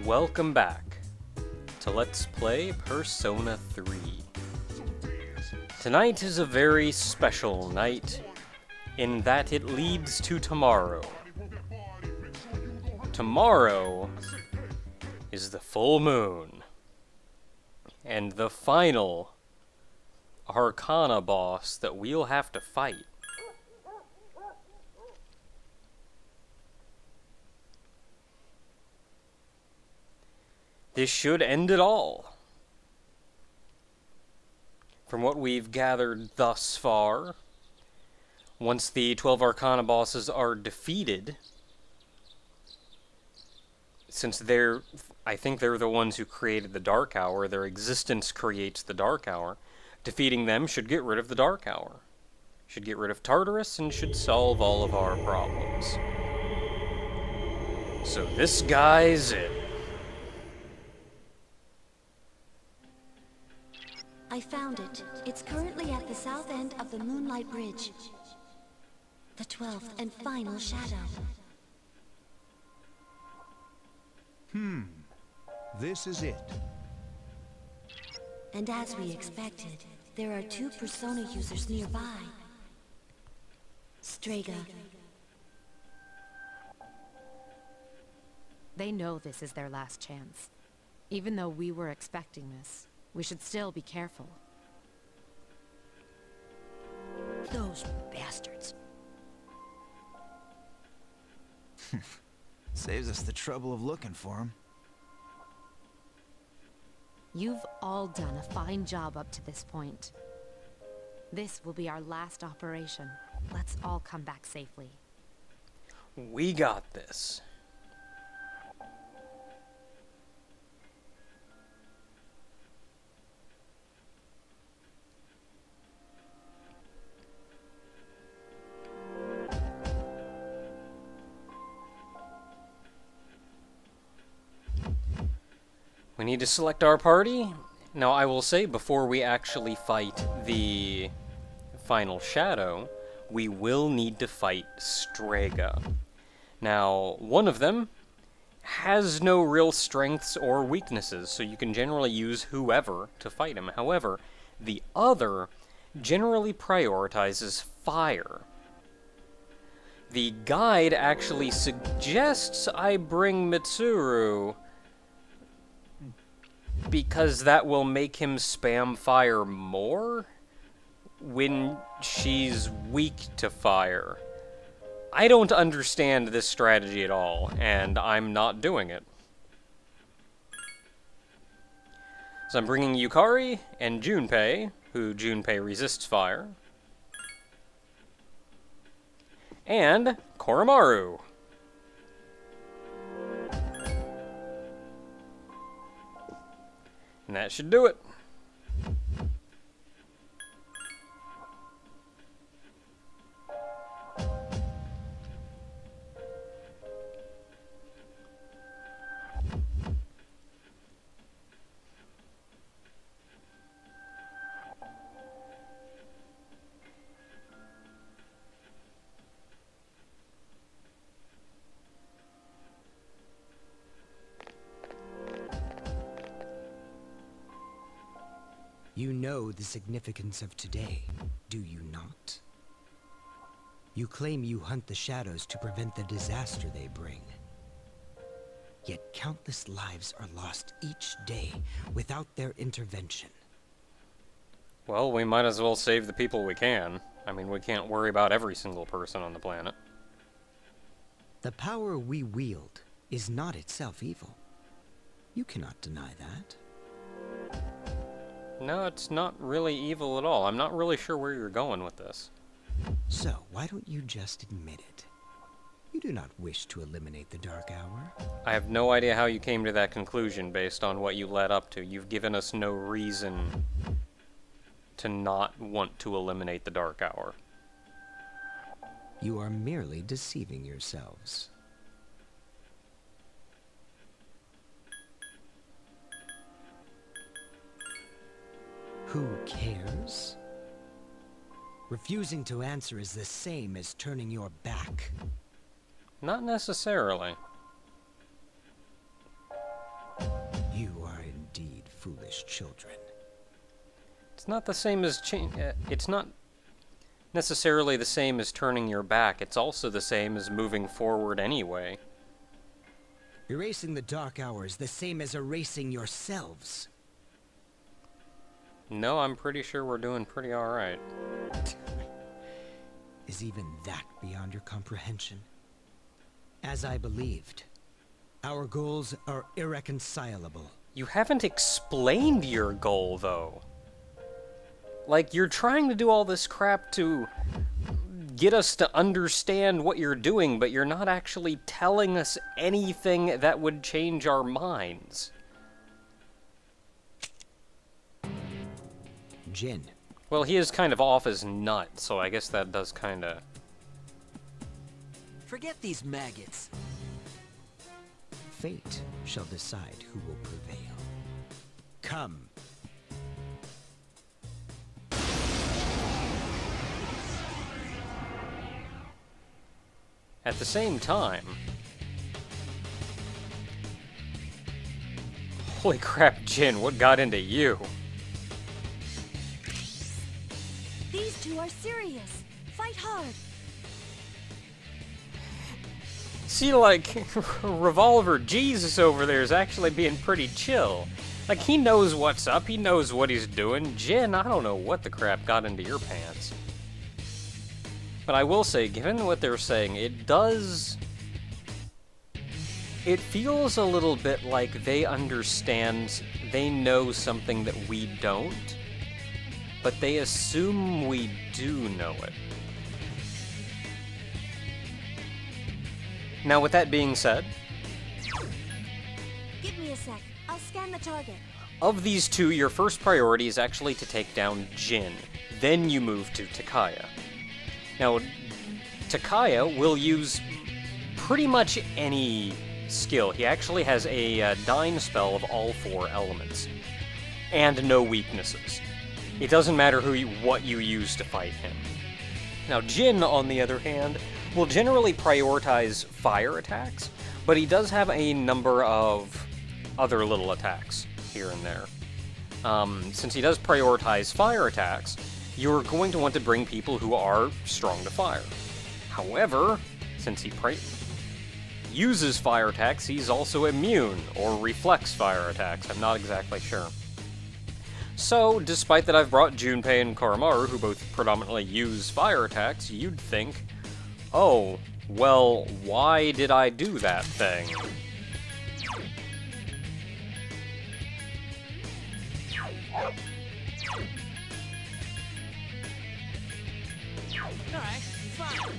Welcome back to Let's Play Persona 3. Tonight is a very special night in that it leads to tomorrow. Tomorrow is the full moon and the final Arcana boss that we'll have to fight. This should end it all. From what we've gathered thus far, once the 12 Arcana bosses are defeated, since I think they're the ones who created the Dark Hour, their existence creates the Dark Hour, defeating them should get rid of the Dark Hour. Should get rid of Tartarus and should solve all of our problems. So this guy's it. I found it. It's currently at the south end of the Moonlight Bridge. The 12th and final shadow. This is it. And as we expected, there are 2 Persona users nearby. Strega. They know this is their last chance. Even though we were expecting this, we should still be careful. Those bastards. Saves us the trouble of looking for him. You've all done a fine job up to this point. This will be our last operation. Let's all come back safely. We got this. We need to select our party. Now, I will say, before we actually fight the final shadow, we will need to fight Strega. Now, one of them has no real strengths or weaknesses, so you can generally use whoever to fight him. However, the other generally prioritizes fire. The guide actually suggests I bring Mitsuru, because that will make him spam fire more when she's weak to fire. I don't understand this strategy at all, and I'm not doing it. So I'm bringing Yukari and Junpei, who Junpei resists fire, and Koromaru. And that should do it. You know the significance of today, do you not? You claim you hunt the shadows to prevent the disaster they bring. Yet countless lives are lost each day without their intervention. Well, we might as well save the people we can. I mean, we can't worry about every single person on the planet. The power we wield is not itself evil. You cannot deny that. No, it's not really evil at all. I'm not really sure where you're going with this. So, why don't you just admit it? You do not wish to eliminate the Dark Hour. I have no idea how you came to that conclusion based on what you led up to. You've given us no reason to not want to eliminate the Dark Hour. You are merely deceiving yourselves. Who cares? Refusing to answer is the same as turning your back. Not necessarily. foolish children. It's not the same as it's not necessarily the same as turning your back. It's also the same as moving forward anyway. Erasing the dark hours the same as erasing yourselves. No, I'm pretty sure we're doing pretty alright. Is even that beyond your comprehension? As I believed, our goals are irreconcilable. You haven't explained your goal, though. Like, you're trying to do all this crap to get us to understand what you're doing, but you're not actually telling us anything that would change our minds. Jin. Well, he is kind of off his nut, so I guess that does kind of... Forget these maggots. Fate shall decide who will prevail. Come. At the same time... Holy crap, Jin, what got into you? These two are serious. Fight hard. See, like, Revolver Jesus over there is actually being pretty chill. Like, he knows what's up, he knows what he's doing. Jin, I don't know what the crap got into your pants. But I will say, given what they're saying, it does... It feels a little bit like they understand, they know something that we don't, but they assume we do know it. Now, with that being said... Give me a sec. I'll scan the target. Of these two, your first priority is actually to take down Jin. Then you move to Takaya. Now, Takaya will use pretty much any skill. He actually has a dying spell of all 4 elements. And no weaknesses. It doesn't matter what you use to fight him. Now, Jin, on the other hand, will generally prioritize fire attacks, but he does have a number of other little attacks here and there. Since he does prioritize fire attacks, you're going to want to bring people who are strong to fire. However, since he uses fire attacks, he's also immune, or reflects fire attacks, I'm not exactly sure. So, despite that I've brought Junpei and Koromaru, who both predominantly use fire attacks, you'd think, oh, well, why did I do that thing? Alright, fine.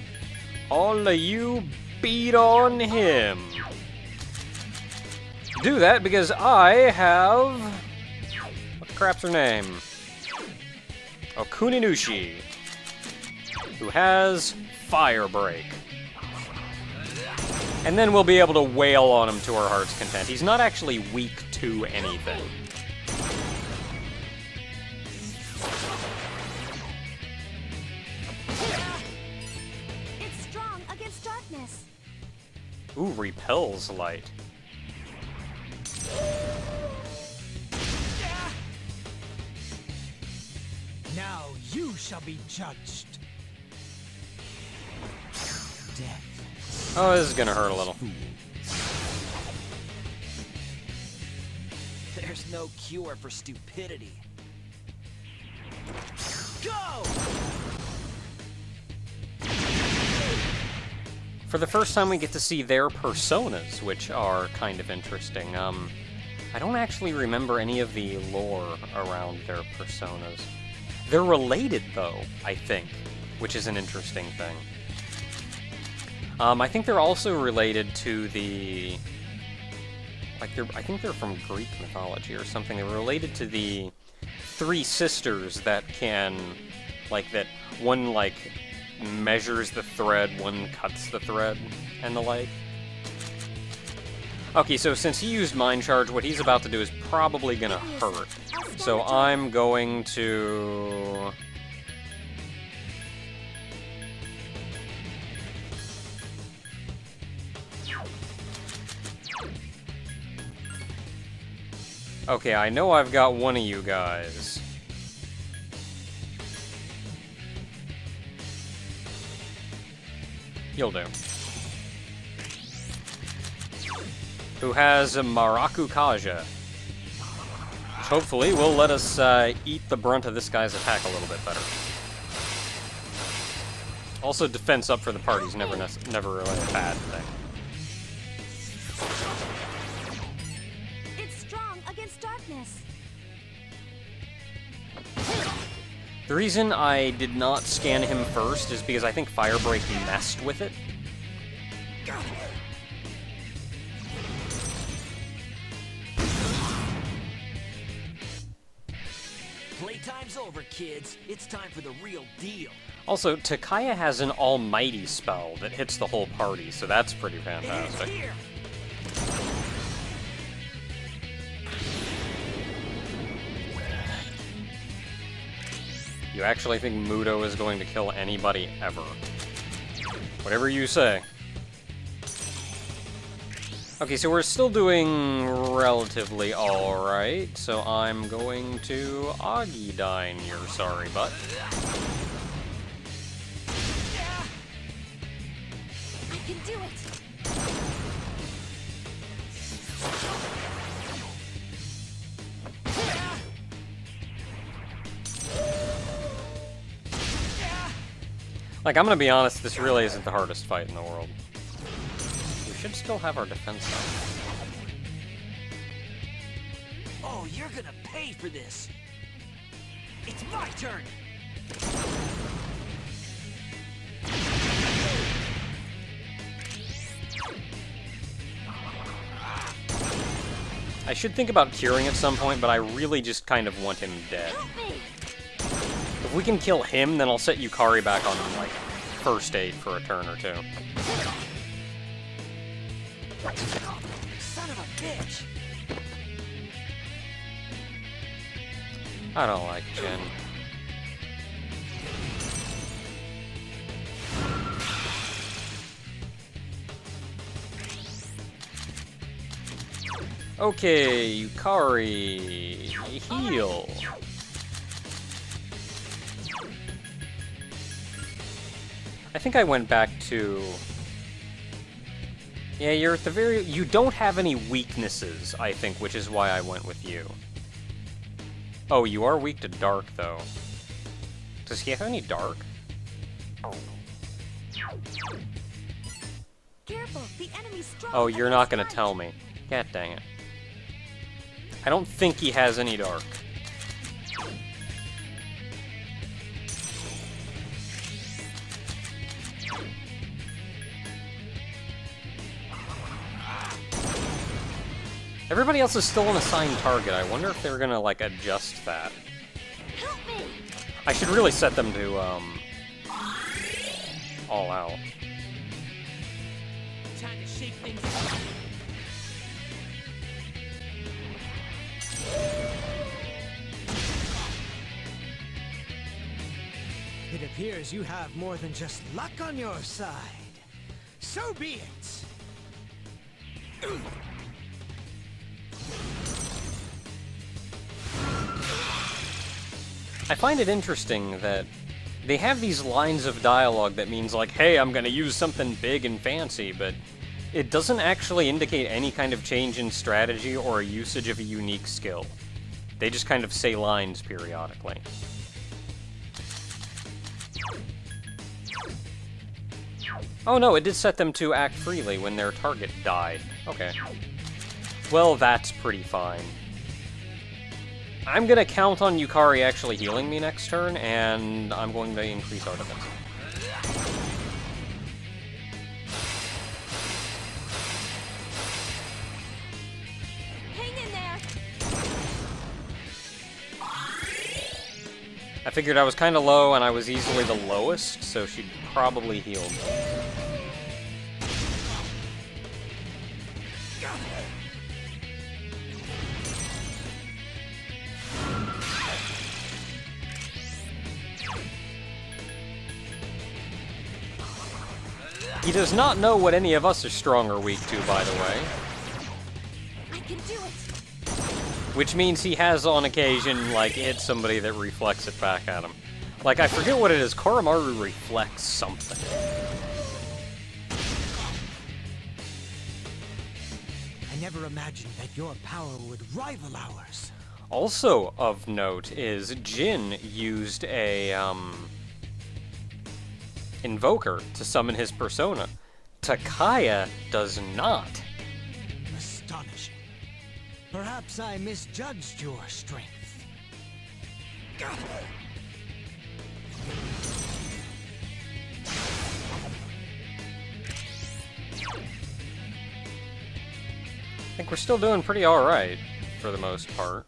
All of you beat on him. Do that because I have... What the crap's her name? Oh, Kuninushi, who has Fire Break. And then we'll be able to wail on him to our heart's content. He's not actually weak to anything. It's strong against darkness. Ooh, repels light. Now you shall be judged. Death. Oh, this is gonna hurt a little. There's no cure for stupidity. Go! For the first time, we get to see their personas, which are kind of interesting. I don't actually remember any of the lore around their personas. They're related, though, I think, which is an interesting thing. I think they're also related to the... Like, I think they're from Greek mythology or something. They're related to the 3 sisters that can... Like, that one, like, measures the thread, one cuts the thread, and the like. Okay, so since he used Mind Charge, what he's about to do is probably gonna hurt. So I'm going to... Okay, I know I've got one of you guys. You'll do. Who has a Maraku Kaja. Which hopefully will let us eat the brunt of this guy's attack a little bit better. Also, defense up for the party's never really a bad thing. It's strong against darkness. The reason I did not scan him first is because I think Firebreak messed with it. Playtime's over, kids. It's time for the real deal. Also, Takaya has an almighty spell that hits the whole party, so that's pretty It's fantastic. here. You actually think Muto is going to kill anybody ever? Whatever you say. Okay, so we're still doing relatively alright, so I'm going to Agidine your sorry butt. I can do it. Like, I'm gonna be honest, this really isn't the hardest fight in the world. We should still have our defense up. Oh, you're gonna pay for this. It's my turn. I should think about curing at some point, but I really just kind of want him dead. Help me. If we can kill him, then I'll set Yukari back on, like, first aid for a turn or two. Son of a bitch. I don't like Jin. Okay, Yukari, heal. I think I went back to... Yeah, you're at the very... You don't have any weaknesses, I think, which is why I went with you. Oh, you are weak to dark, though. Does he have any dark? Careful, the enemy's strong. Oh, you're not gonna against tell me. God dang it. I don't think he has any dark. Everybody else is still an assigned target. I wonder if they're gonna, like, adjust that. Help me. I should really set them to, all out. Time to shake things up. It appears you have more than just luck on your side. So be it. I find it interesting that they have these lines of dialogue that means, like, hey, I'm gonna use something big and fancy, but it doesn't actually indicate any kind of change in strategy or a usage of a unique skill. They just kind of say lines periodically. Oh no, it did set them to act freely when their target died. Okay. Well, that's pretty fine. I'm gonna count on Yukari actually healing me next turn, and I'm going to increase our defense. Hang in there. I figured I was kind of low, and I was easily the lowest, so she'd probably heal me. He does not know what any of us are strong or weak to, by the way. I can do it. Which means he has, on occasion, like, hit somebody that reflects it back at him. Like, I forget what it is. Koromaru reflects something. I never imagined that your power would rival ours. Also of note is Jin used a, Invoker to summon his persona. Takaya does not. Astonishing. Perhaps I misjudged your strength. I think we're still doing pretty alright, for the most part.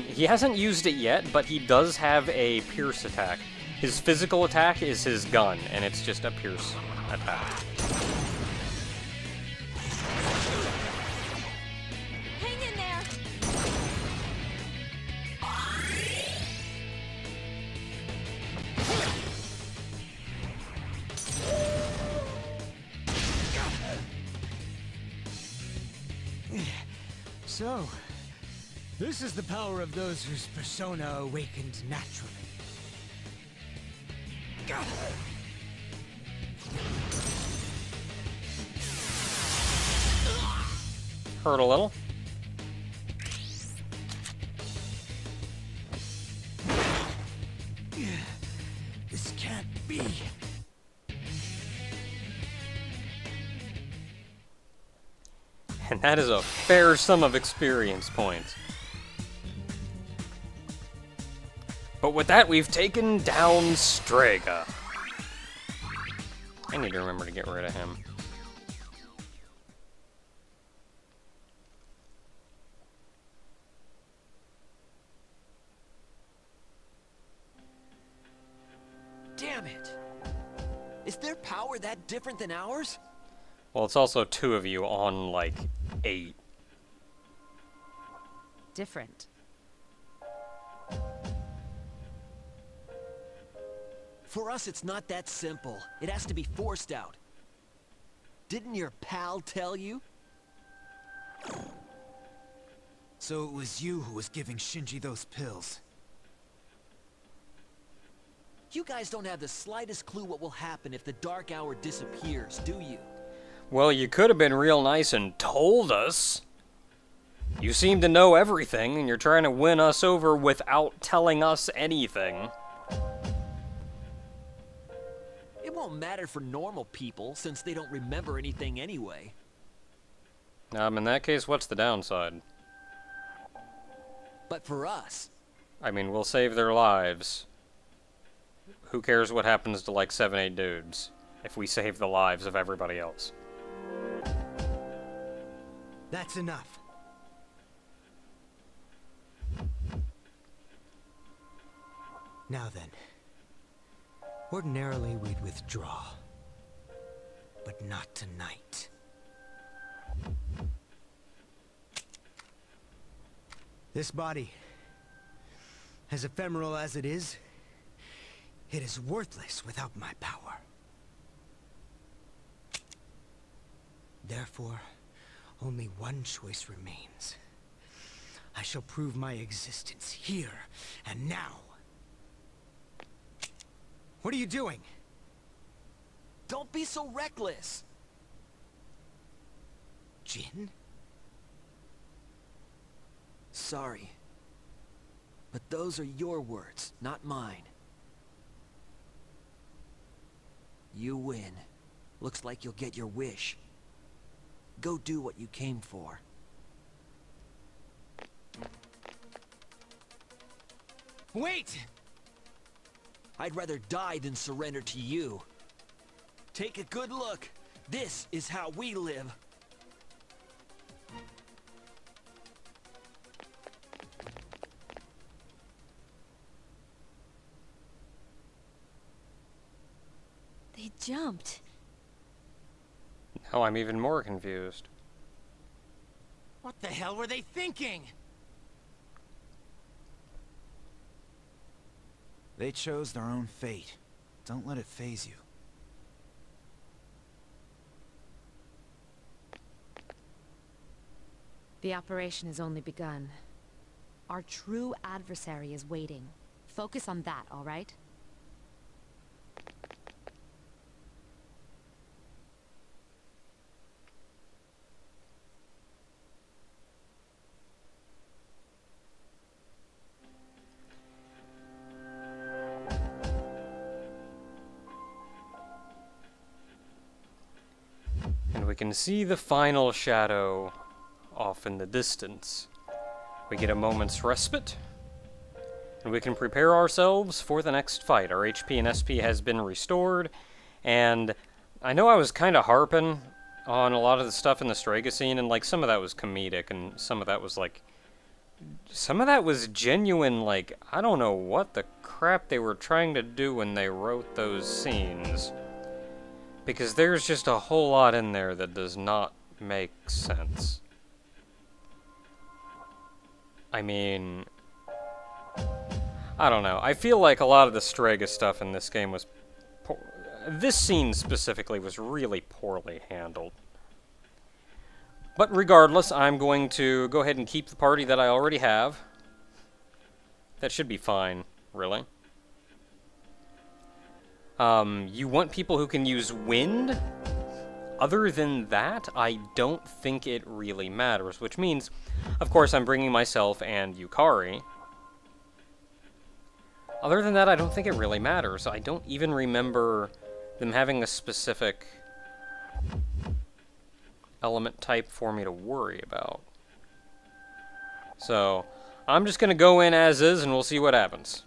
He hasn't used it yet, but he does have a pierce attack. His physical attack is his gun, and it's just a pierce attack. Hang in there! So, this is the power of those whose persona awakened naturally. Hurt a little. This can't be. And that is a fair sum of experience points. But with that, we've taken down Strega. I need to remember to get rid of him. Damn it! Is their power that different than ours? Well, it's also two of you on, like, 8. Different. For us, it's not that simple. It has to be forced out. Didn't your pal tell you? So it was you who was giving Shinji those pills. You guys don't have the slightest clue what will happen if the Dark Hour disappears, do you? Well, you could have been real nice and told us. You seem to know everything, and you're trying to win us over without telling us anything. It won't matter for normal people, since they don't remember anything anyway. In that case, what's the downside? But for us... I mean, we'll save their lives. Who cares what happens to, like, 7, 8 dudes, if we save the lives of everybody else? That's enough. Now then. Ordinarily, we'd withdraw. But not tonight. This body, as ephemeral as it is worthless without my power. Therefore, only one choice remains. I shall prove my existence here and now. What are you doing? Don't be so reckless! Jin? Sorry. But those are your words, not mine. You win. Looks like you'll get your wish. Go do what you came for. Wait! I'd rather die than surrender to you. Take a good look. This is how we live. They jumped. Now I'm even more confused. What the hell were they thinking? They chose their own fate. Don't let it faze you. The The operation has only begun. Our true adversary is waiting. Focus on that, all right? And we can see the final shadow off in the distance. We get a moment's respite, and we can prepare ourselves for the next fight. Our HP and SP has been restored, and I know I was kind of harping on a lot of the stuff in the Strega scene, and like some of that was comedic, and some of that was like, some of that was genuine, like, I don't know what the crap they were trying to do when they wrote those scenes. Because there's just a whole lot in there that does not make sense. I mean, I don't know. I feel like a lot of the Strega stuff in this game was... This scene specifically was really poorly handled. But regardless, I'm going to go ahead and keep the party that I already have. That should be fine, really. You want people who can use wind? Other than that, I don't think it really matters, which means, of course, I'm bringing myself and Yukari. Other than that, I don't think it really matters. I don't even remember them having a specific element type for me to worry about. So, I'm just going to go in as is, and we'll see what happens.